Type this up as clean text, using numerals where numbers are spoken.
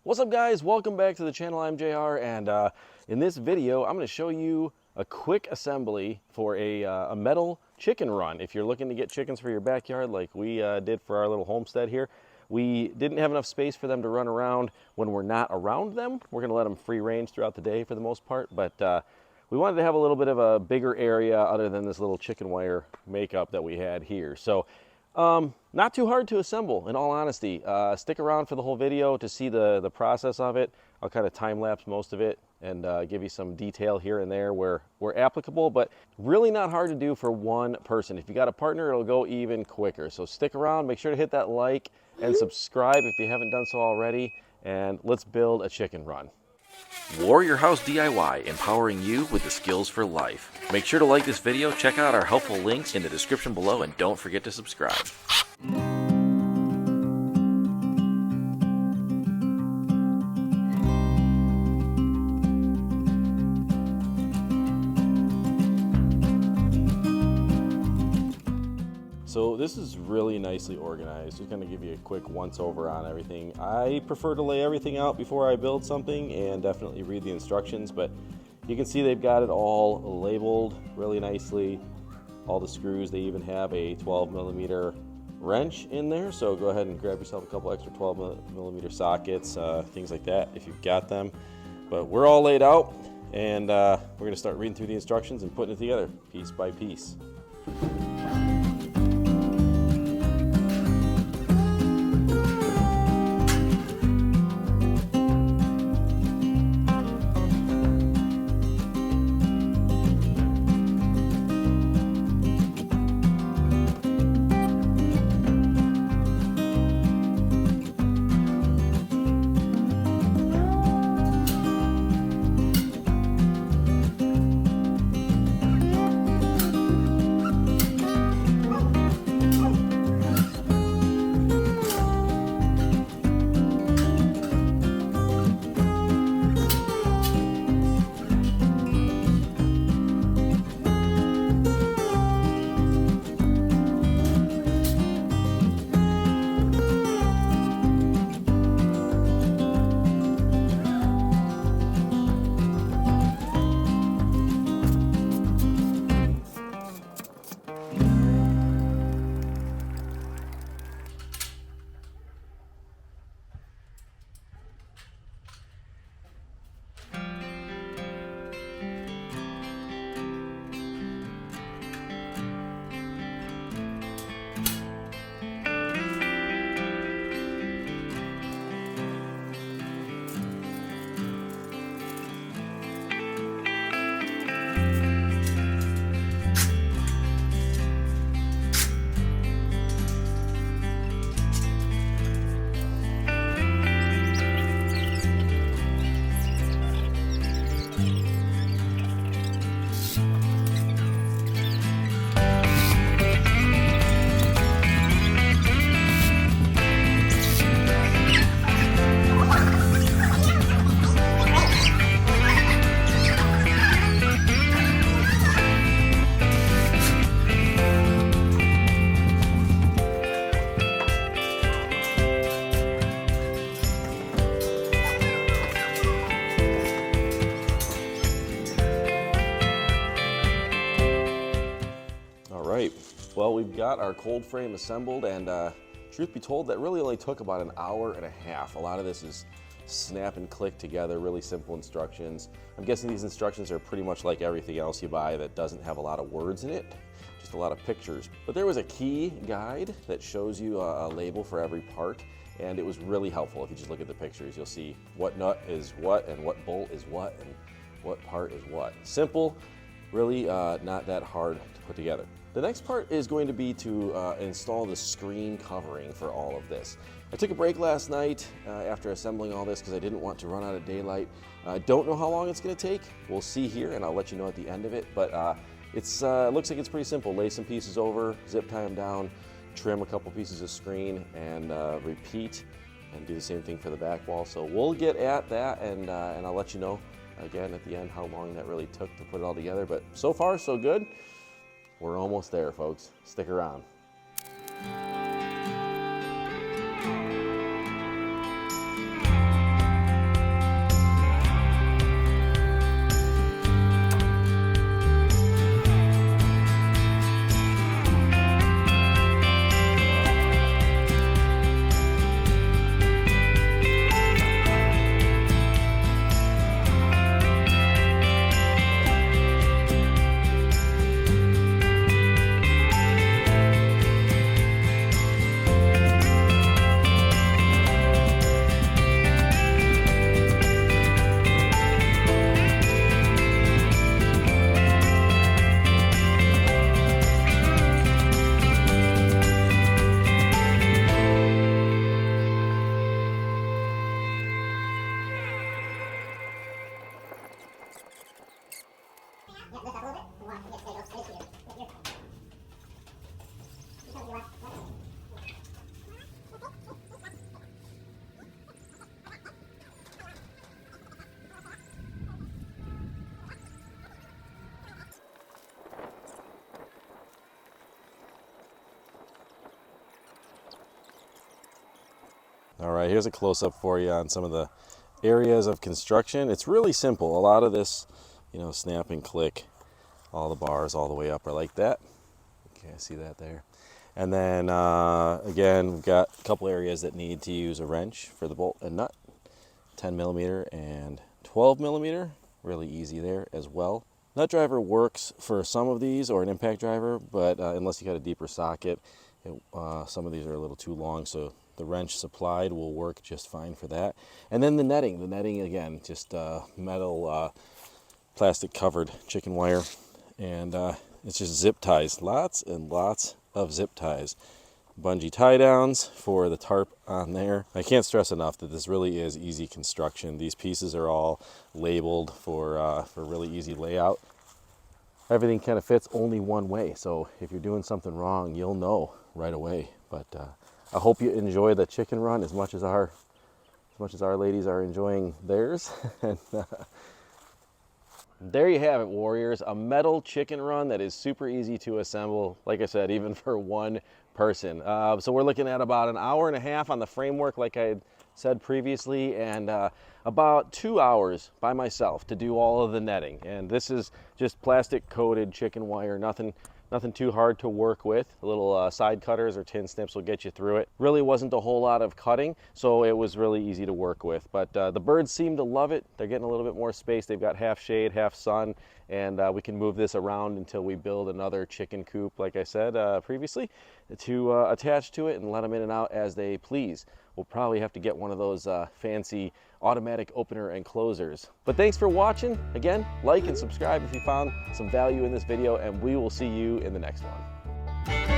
What's up, guys? Welcome back to the channel. I'm JR, and in this video I'm going to show you a quick assembly for a metal chicken run. If you're looking to get chickens for your backyard like we did for our little homestead here, we didn't have enough space for them to run around when we're not around them. We're going to let them free range throughout the day for the most part, but we wanted to have a little bit of a bigger area other than this little chicken wire makeup that we had here. So not too hard to assemble, in all honesty. Stick around for the whole video to see the process of it. I'll kind of time lapse most of it and give you some detail here and there where applicable, but really not hard to do for one person. If you got a partner, it'll go even quicker. So stick around, make sure to hit that like and subscribe if you haven't done so already, and let's build a chicken run. Warrior House DIY, empowering you with the skills for life. Make sure to like this video, check out our helpful links in the description below, and don't forget to subscribe. So this is really nicely organized. Just going to give you a quick once over on everything. I prefer to lay everything out before I build something and definitely read the instructions, but you can see they've got it all labeled really nicely. All the screws, they even have a 12mm wrench in there, so go ahead and grab yourself a couple extra 12mm sockets, things like that if you've got them. But we're all laid out, and we're going to start reading through the instructions and putting it together piece by piece. Well, we've got our cold frame assembled, and truth be told, that really only took about an hour and a half. A lot of this is snap and click together, really simple instructions. I'm guessing these instructions are pretty much like everything else you buy that doesn't have a lot of words in it, just a lot of pictures. But there was a key guide that shows you a label for every part, and it was really helpful. If you just look at the pictures, you'll see what nut is what and what bolt is what and what part is what. Simple, really not that hard to put together. The next part is going to be to install the screen covering for all of this. I took a break last night after assembling all this because I didn't want to run out of daylight. I don't know how long it's going to take. We'll see here, and I'll let you know at the end of it. But it looks like it's pretty simple. Lay some pieces over, zip tie them down, trim a couple pieces of screen, and repeat, and do the same thing for the back wall. So we'll get at that, and I'll let you know again at the end how long that really took to put it all together. But so far, so good. We're almost there, folks. Stick around. All right, here's a close-up for you on some of the areas of construction. It's really simple. A lot of this, snap and click, all the bars all the way up are like that. Okay, I see that there. And then again, we've got a couple areas that need to use a wrench for the bolt and nut, 10 millimeter and 12 millimeter. Really easy there as well. Nut driver works for some of these, or an impact driver, but unless you got a deeper socket, some of these are a little too long, so the wrench supplied will work just fine for that. And then the netting again, just metal, plastic covered chicken wire, and it's just zip ties, lots and lots of zip ties. Bungee tie downs for the tarp on there. I can't stress enough that this really is easy construction. These pieces are all labeled for really easy layout. Everything kind of fits only one way, so if you're doing something wrong, you'll know right away. But I hope you enjoy the chicken run as much as our ladies are enjoying theirs. And there you have it, warriors, a metal chicken run that is super easy to assemble, like I said, even for one person. So we're looking at about an hour and a half on the framework, like I had said previously, and about 2 hours by myself to do all of the netting. And this is just plastic coated chicken wire, nothing too hard to work with. A little side cutters or tin snips will get you through it. Really wasn't a whole lot of cutting, so it was really easy to work with. But the birds seem to love it. They're getting a little bit more space. They've got half shade, half sun, and we can move this around until we build another chicken coop, like I said previously, to attach to it and let them in and out as they please. We'll probably have to get one of those fancy automatic opener and closers. But thanks for watching. Again, like and subscribe if you found some value in this video, and we will see you in the next one.